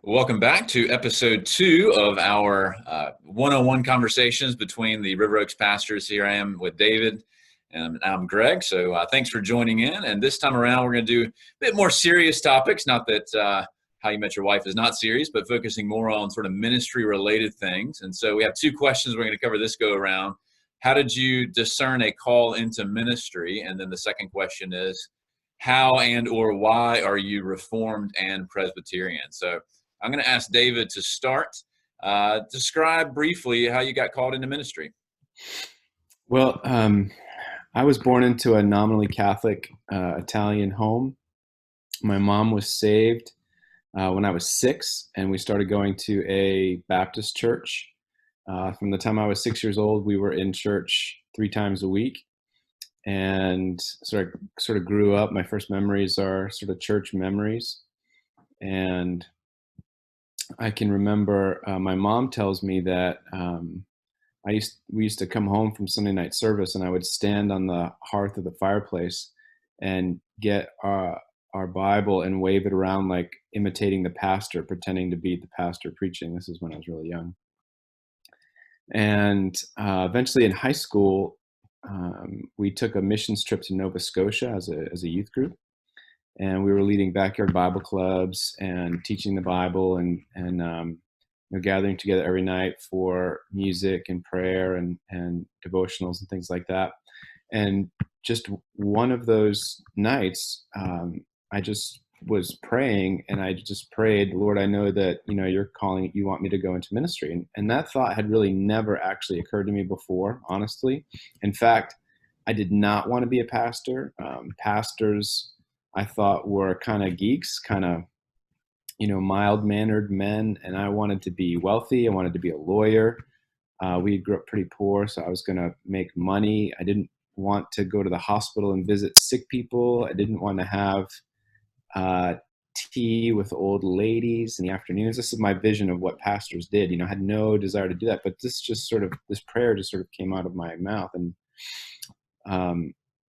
Welcome back to episode 2 of our one-on-one conversations between the River Oaks pastors. Here I am with David, and I'm Greg. So thanks for joining in. And this time around, we're going to do a bit more serious topics. Not that How You Met Your Wife is not serious, but focusing more on sort of ministry-related things. And so we have 2 questions we're going to cover this go-around. How did you discern a call into ministry? And then the second question is, how and or why are you Reformed and Presbyterian? So I'm going to ask David to start. Describe briefly how you got called into ministry. Well, I was born into a nominally Catholic Italian home. My mom was saved when I was 6, and we started going to a Baptist church. From the time I was 6 years old, we were in church 3 times a week, and sort of grew up. My first memories are sort of church memories, and I can remember my mom tells me that we used to come home from Sunday night service, and I would stand on the hearth of the fireplace and get our Bible and wave it around like imitating the pastor, pretending to be the pastor preaching. This is when I was really young. And eventually in high school, we took a missions trip to Nova Scotia as a youth group. And we were leading backyard Bible clubs and teaching the Bible and gathering together every night for music and prayer and devotionals and things like that. And just one of those nights, I just was praying, and I just prayed, Lord, I know that, you're calling, you want me to go into ministry. And that thought had really never actually occurred to me before, honestly. In fact, I did not want to be a pastor. Pastors, I thought, were kind of geeks, kind of, mild-mannered men, and I wanted to be wealthy. I wanted to be a lawyer. We grew up pretty poor, so I was going to make money. I didn't want to go to the hospital and visit sick people. I didn't want to have tea with old ladies in the afternoons. This is my vision of what pastors did. I had no desire to do that, but this prayer just sort of came out of my mouth. And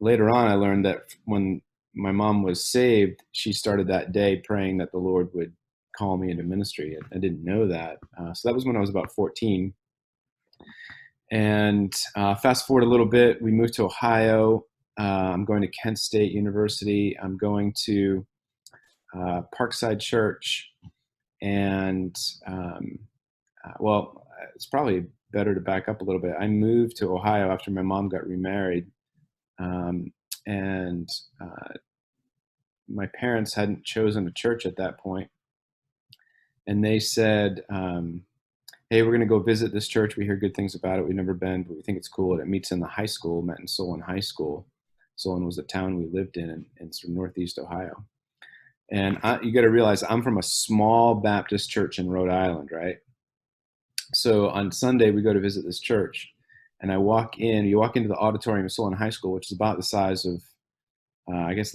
later on, I learned that when my mom was saved, she started that day praying that the Lord would call me into ministry. I didn't know that. So that was when I was about 14. And fast forward a little bit, we moved to Ohio. I'm going to Kent State University. I'm going to Parkside Church. And it's probably better to back up a little bit. I moved to Ohio after my mom got remarried. And my parents hadn't chosen a church at that point. And they said, hey, we're going to go visit this church. We hear good things about it. We've never been, but we think it's cool. And it meets in the high school, met in Solon High School. Solon was the town we lived in sort of northeast Ohio. And you got to realize I'm from a small Baptist church in Rhode Island, right? So on Sunday, we go to visit this church. And you walk into the auditorium of Solon High School, which is about the size of,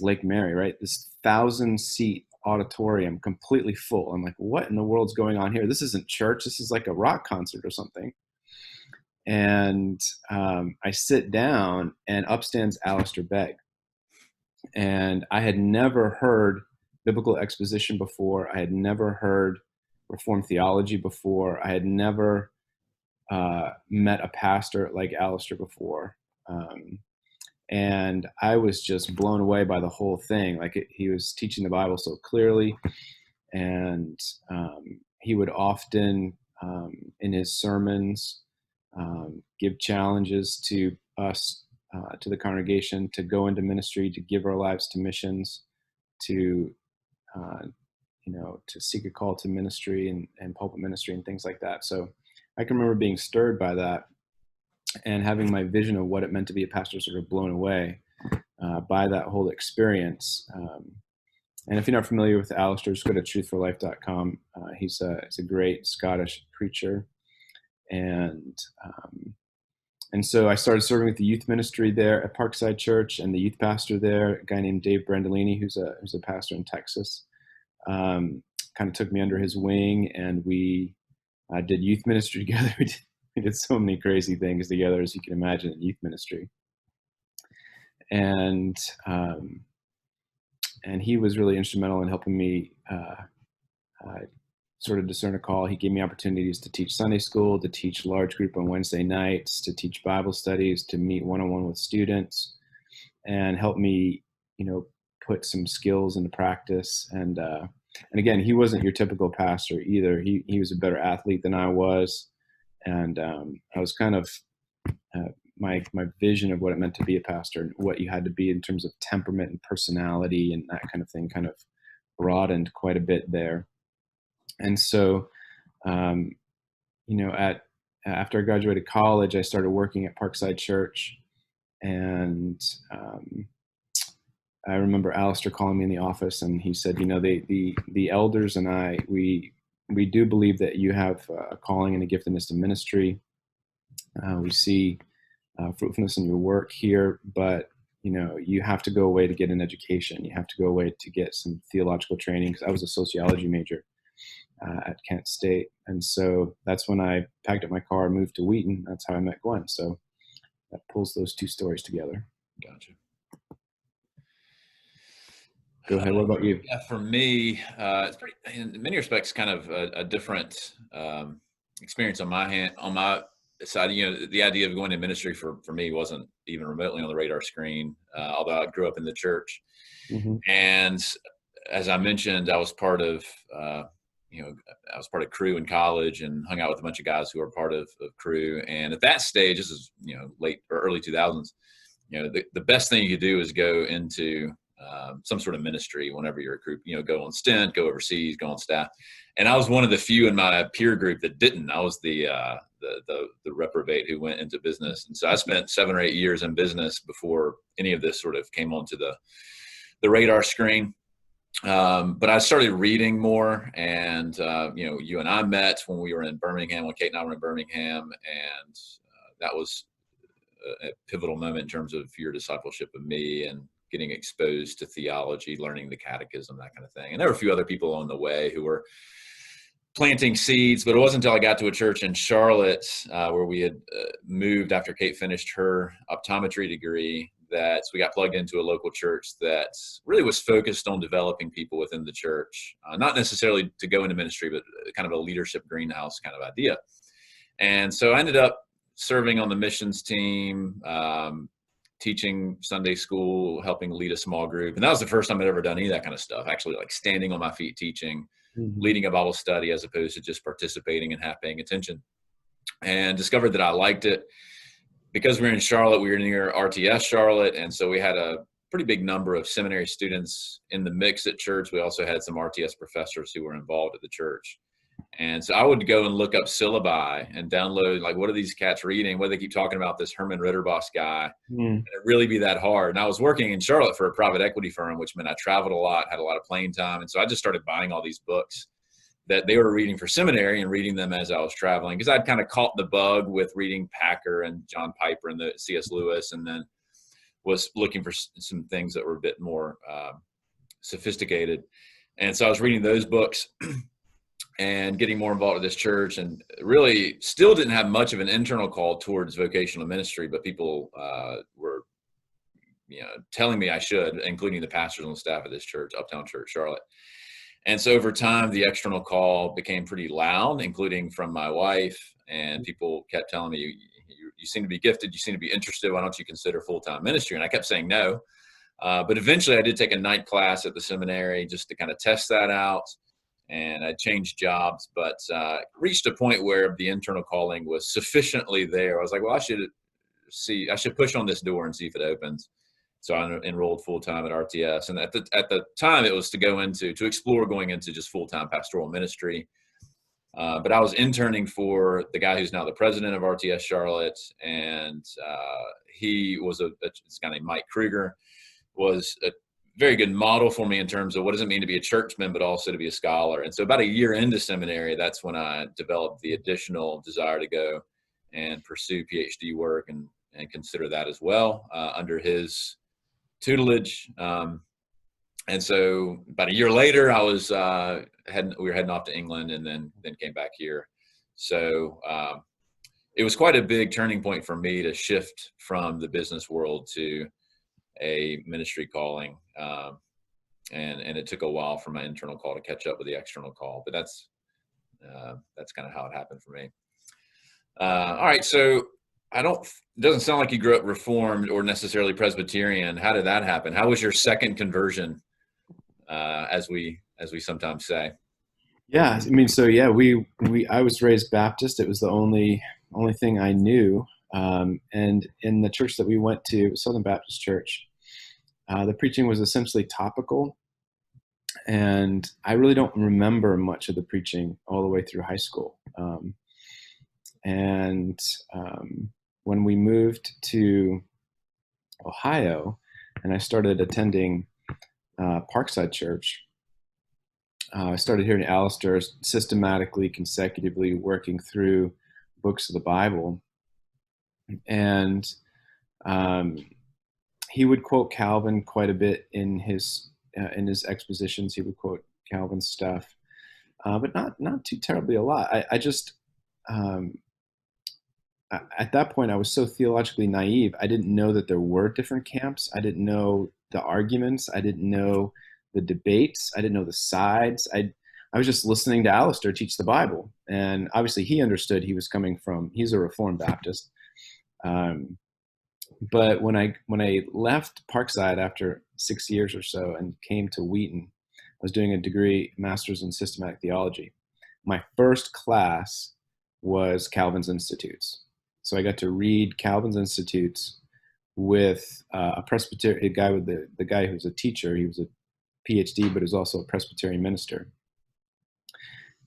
Lake Mary, right? This 1,000-seat auditorium, completely full. I'm like, what in the world's going on here? This isn't church. This is like a rock concert or something. And I sit down, and up stands Alistair Begg. And I had never heard biblical exposition before. I had never heard Reformed theology before. I had never met a pastor like Alistair before. And I was just blown away by the whole thing. He was teaching the Bible so clearly, and he would often, in his sermons, give challenges to us, to the congregation, to go into ministry, to give our lives to missions, to seek a call to ministry and pulpit ministry and things like that. So I can remember being stirred by that, and having my vision of what it meant to be a pastor sort of blown away by that whole experience. And if you're not familiar with Alistair, just go to truthforlife.com. He's a great Scottish preacher. And so I started serving with the youth ministry there at Parkside Church, and the youth pastor there, a guy named Dave Brandolini, who's a pastor in Texas, kind of took me under his wing, and we did youth ministry together. We did so many crazy things together, as you can imagine, in youth ministry. And he was really instrumental in helping me sort of discern a call. He gave me opportunities to teach Sunday school, to teach large group on Wednesday nights, to teach Bible studies, to meet one-on-one with students, and help me, put some skills into practice. And again, he wasn't your typical pastor either. He was a better athlete than I was, and I was kind of my vision of what it meant to be a pastor and what you had to be in terms of temperament and personality and that kind of thing kind of broadened quite a bit there. And so, after I graduated college, I started working at Parkside Church, and I remember Alistair calling me in the office, and he said, the elders and I, we do believe that you have a calling and a giftedness to ministry. We see fruitfulness in your work here, but you have to go away to get an education. You have to go away to get some theological training, because I was a sociology major at Kent State. And so that's when I packed up my car and moved to Wheaton. That's how I met Gwen. So that pulls those two stories together. Gotcha. Go ahead. What about you? Yeah, for me, it's pretty, in many respects, kind of a different experience on my side. The idea of going to ministry for me wasn't even remotely on the radar screen, although I grew up in the church. Mm-hmm. And as I mentioned, I was part of Crew in college and hung out with a bunch of guys who were part of Crew. And at that stage, this is late or early 2000s. The best thing you could do is go into some sort of ministry whenever you're a group. Go on stint, go overseas, go on staff. And I was one of the few in my peer group that didn't. I was the reprobate who went into business. And so I spent 7 or 8 years in business before any of this sort of came onto the radar screen. But I started reading more, and you and I met when we were in Birmingham, when Kate and I were in Birmingham, and that was a pivotal moment in terms of your discipleship of me and getting exposed to theology, learning the catechism, that kind of thing. And there were a few other people on the way who were planting seeds, but it wasn't until I got to a church in Charlotte where we had moved after Kate finished her optometry degree, that we got plugged into a local church that really was focused on developing people within the church, not necessarily to go into ministry, but kind of a leadership greenhouse kind of idea. And so I ended up serving on the missions team, teaching Sunday school, helping lead a small group. And that was the first time I'd ever done any of that kind of stuff, actually, like standing on my feet teaching, mm-hmm. leading a Bible study as opposed to just participating and half paying attention, and discovered that I liked it. Because we were in Charlotte, we were near RTS Charlotte, and so we had a pretty big number of seminary students in the mix at church. We also had some RTS professors who were involved at the church. And so I would go and look up syllabi and download, like, what are these cats reading? What do they keep talking about this Herman Ritterboss guy? And it really be that hard. And I was working in Charlotte for a private equity firm, which meant I traveled a lot, had a lot of plane time. And so I just started buying all these books that they were reading for seminary and reading them as I was traveling, because I'd kind of caught the bug with reading Packer and John Piper and the C.S. Lewis, and then was looking for some things that were a bit more sophisticated. And so I was reading those books and getting more involved with this church, and really still didn't have much of an internal call towards vocational ministry, but people were telling me I should, including the pastors on the staff of this church, Uptown Church, Charlotte. And so over time, the external call became pretty loud, including from my wife, and people kept telling me, you seem to be gifted, you seem to be interested, why don't you consider full-time ministry? And I kept saying no. But eventually I did take a night class at the seminary just to kind of test that out. And I changed jobs, but reached a point where the internal calling was sufficiently there. I was like, well, I should push on this door and see if it opens. So I enrolled full-time at RTS. And at the time, it was to explore going into just full-time pastoral ministry. But I was interning for the guy who's now the president of RTS Charlotte. And he was this guy named Mike Kruger, was a very good model for me in terms of what does it mean to be a churchman, but also to be a scholar. And so about a year into seminary, that's when I developed the additional desire to go and pursue PhD work and consider that as well under his tutelage. And so about a year later, I was we were heading off to England, and then came back here. So it was quite a big turning point for me to shift from the business world to a ministry calling. And it took a while for my internal call to catch up with the external call, but that's that's kind of how it happened for me. All right, so it doesn't sound like you grew up Reformed or necessarily Presbyterian. How did that happen? How was your second conversion, as we sometimes say? Yeah, I mean, so yeah, I was raised Baptist. It was the only thing I knew. And in the church that we went to, Southern Baptist Church, the preaching was essentially topical, and I really don't remember much of the preaching all the way through high school. And when we moved to Ohio, and I started attending Parkside Church, I started hearing Alistair systematically, consecutively working through books of the Bible, and he would quote Calvin quite a bit in his expositions. He would quote Calvin's stuff, but not too terribly a lot. I just at that point I was so theologically naive. I didn't know that there were different camps. I didn't know the arguments. I didn't know the debates. I didn't know the sides. I was just listening to Alistair teach the Bible, and obviously he understood he was coming from. He's a Reformed Baptist. But when I left Parkside after 6 years or so and came to Wheaton, I was doing a master's in systematic theology. My first class was Calvin's Institutes. So I got to read Calvin's Institutes with a Presbyterian guy, with the guy who was a teacher. He was a PhD, but was also a Presbyterian minister.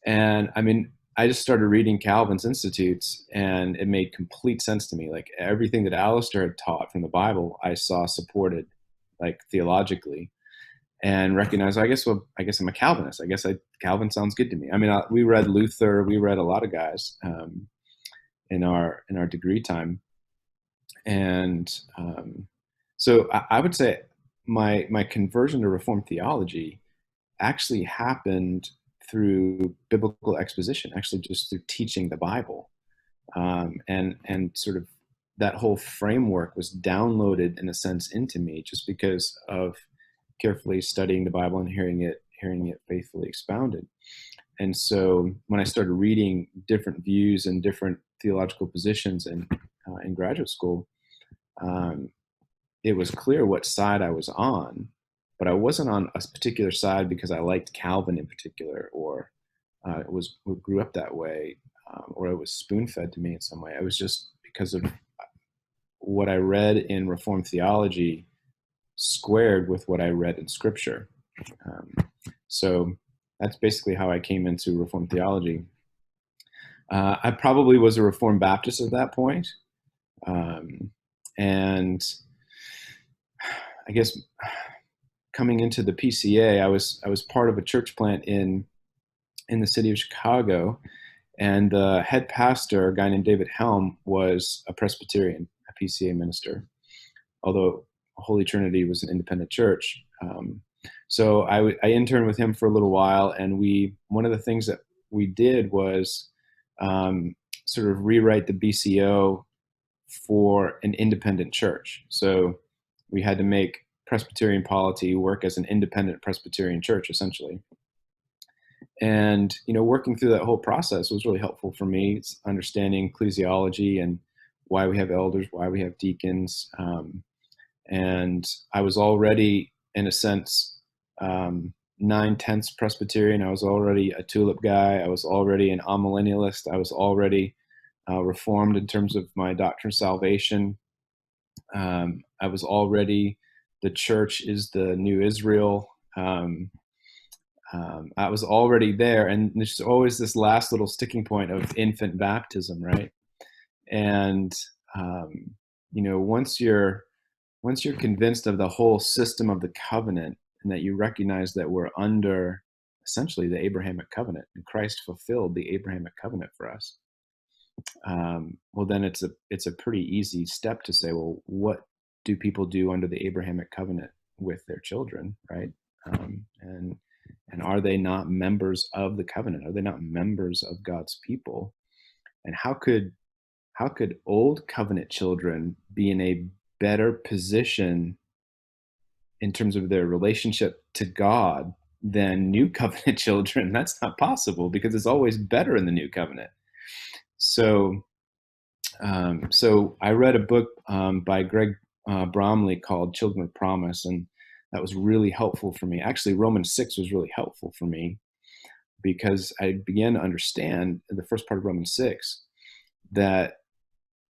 And I mean, I just started reading Calvin's Institutes, and it made complete sense to me. Like everything that Alistair had taught from the Bible, I saw supported, like theologically, and recognized. I guess I'm a Calvinist. I guess Calvin sounds good to me. I mean, we read Luther, we read a lot of guys in our degree time, and so I would say my conversion to Reformed theology actually happened through biblical exposition, actually just through teaching the Bible, and sort of that whole framework was downloaded in a sense into me just because of carefully studying the Bible and hearing it faithfully expounded. And so when I started reading different views and different theological positions in graduate school, it was clear what side I was on. But I wasn't on a particular side because I liked Calvin in particular, or grew up that way, or it was spoon-fed to me in some way. It was just because of what I read in Reformed theology squared with what I read in Scripture. So that's basically how I came into Reformed theology. I probably was a Reformed Baptist at that point, and I guess coming into the PCA, I was part of a church plant in the city of Chicago, and the head pastor, a guy named David Helm, was a Presbyterian, a PCA minister, although Holy Trinity was an independent church. So I interned with him for a little while, and one of the things that we did was sort of rewrite the BCO for an independent church. So we had to make Presbyterian polity work as an independent Presbyterian church, essentially. And, working through that whole process was really helpful for me, understanding ecclesiology and why we have elders, why we have deacons. And I was already, in a sense, 9/10 Presbyterian. I was already a tulip guy. I was already an amillennialist. I was already Reformed in terms of my doctrine of salvation. I was already, the church is the new Israel. I was already there, and there's always this last little sticking point of infant baptism, right? And once you're convinced of the whole system of the covenant, and that you recognize that we're under essentially the Abrahamic covenant, and Christ fulfilled the Abrahamic covenant for us, well, then it's a pretty easy step to say, well, what do people do under the Abrahamic covenant with their children, right? And are they not members of the covenant? Are they not members of God's people? And how could old covenant children be in a better position in terms of their relationship to God than new covenant children. That's not possible because it's always better in the new covenant. So I read a book by Greg Bromley called Children of Promise, and that was really helpful for me. Actually, Romans 6 was really helpful for me because I began to understand in the first part of Romans 6 that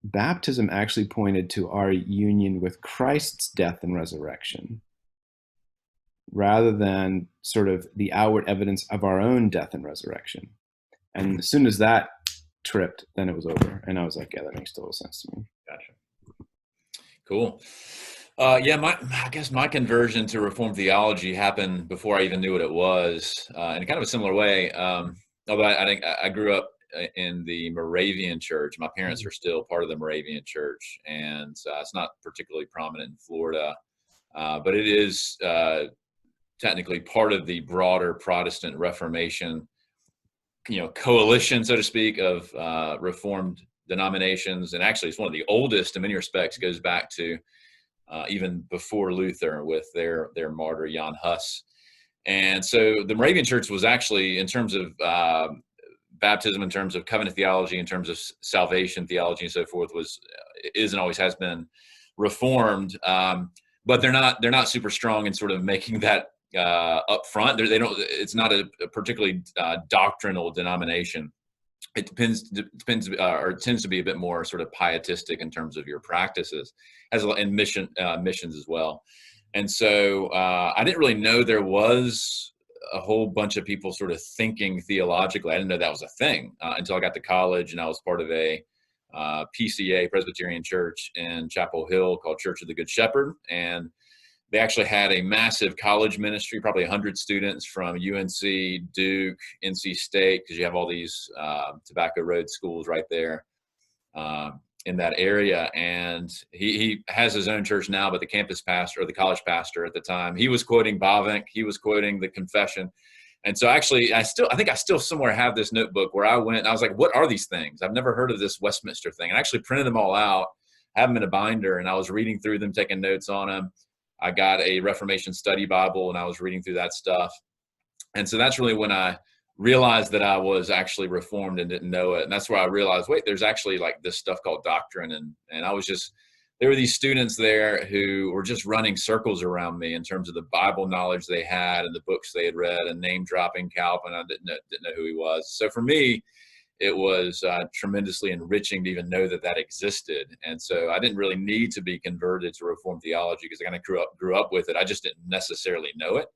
baptism actually pointed to our union with Christ's death and resurrection, rather than sort of the outward evidence of our own death and resurrection. And as soon as that tripped, then it was over. And I was like, yeah, that makes total sense to me. Gotcha. Cool. I guess my conversion to Reformed theology happened before I even knew what it was, in kind of a similar way. Although I think I grew up in the Moravian church. My parents are still part of the Moravian church, and it's not particularly prominent in Florida, but it is technically part of the broader Protestant Reformation, coalition, so to speak, of Reformed denominations. And actually, it's one of the oldest in many respects. Goes back to even before Luther with their martyr Jan Hus. And so the Moravian Church was actually, in terms of baptism, in terms of covenant theology, in terms of salvation theology, and so forth, is and always has been Reformed. But they're not super strong in sort of making that up front. They don't. It's not a particularly doctrinal denomination. It depends, or it tends to be a bit more sort of pietistic in terms of your practices, and missions as well. And so I didn't really know there was a whole bunch of people sort of thinking theologically. I didn't know that was a thing until I got to college, and I was part of a PCA, Presbyterian church in Chapel Hill called Church of the Good Shepherd. And they actually had a massive college ministry, probably 100 students from UNC, Duke, NC State, because you have all these Tobacco Road schools right there in that area. And he has his own church now, but the campus pastor, or the college pastor at the time, he was quoting Bavinck, he was quoting the Confession. And so actually, I think I still somewhere have this notebook where I went and I was like, what are these things? I've never heard of this Westminster thing. And I actually printed them all out, have them in a binder, and I was reading through them, taking notes on them. I got a Reformation study Bible, and I was reading through that stuff. And so that's really when I realized that I was actually Reformed and didn't know it. And that's where I realized, wait, there's actually like this stuff called doctrine. And I was there were these students there who were just running circles around me in terms of the Bible knowledge they had and the books they had read, and name dropping Calvin. I didn't know who he was. So for me, it was tremendously enriching to even know that existed. And so I didn't really need to be converted to Reformed theology because I kind of grew up with it. I just didn't necessarily know it.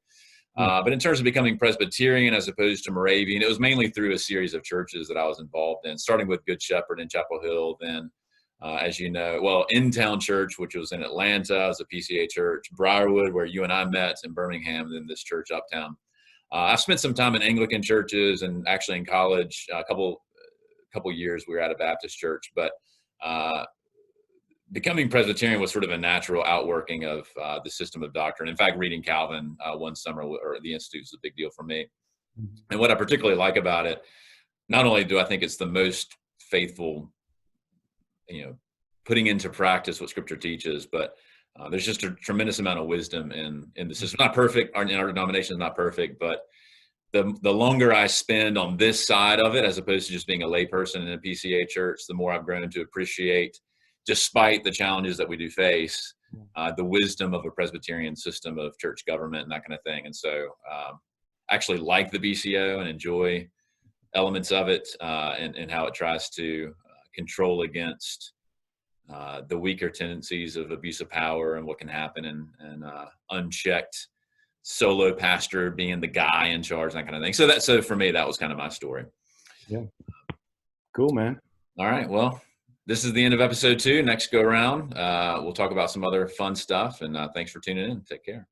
But in terms of becoming Presbyterian as opposed to Moravian, it was mainly through a series of churches that I was involved in, starting with Good Shepherd in Chapel Hill, then, as you know, In-Town Church, which was in Atlanta, as a PCA church, Briarwood, where you and I met, in Birmingham, and then this church uptown. I spent some time in Anglican churches, and actually in college, a couple years we were at a Baptist church, but becoming Presbyterian was sort of a natural outworking of the system of doctrine. In fact, reading Calvin one summer, or the Institute, was a big deal for me. And what I particularly like about it, not only do I think it's the most faithful, putting into practice what Scripture teaches, but there's just a tremendous amount of wisdom in the system. Not perfect, our denomination is not perfect, but the longer I spend on this side of it, as opposed to just being a layperson in a PCA church, the more I've grown to appreciate, despite the challenges that we do face, the wisdom of a Presbyterian system of church government and that kind of thing. And so I actually like the BCO and enjoy elements of it, and how it tries to control against the weaker tendencies of abuse of power and what can happen in unchecked solo pastor being the guy in charge, that kind of thing. So for me, that was kind of my story. Yeah. Cool, man. All right. Well, this is the end of episode 2. Next go around, we'll talk about some other fun stuff, and thanks for tuning in. Take care.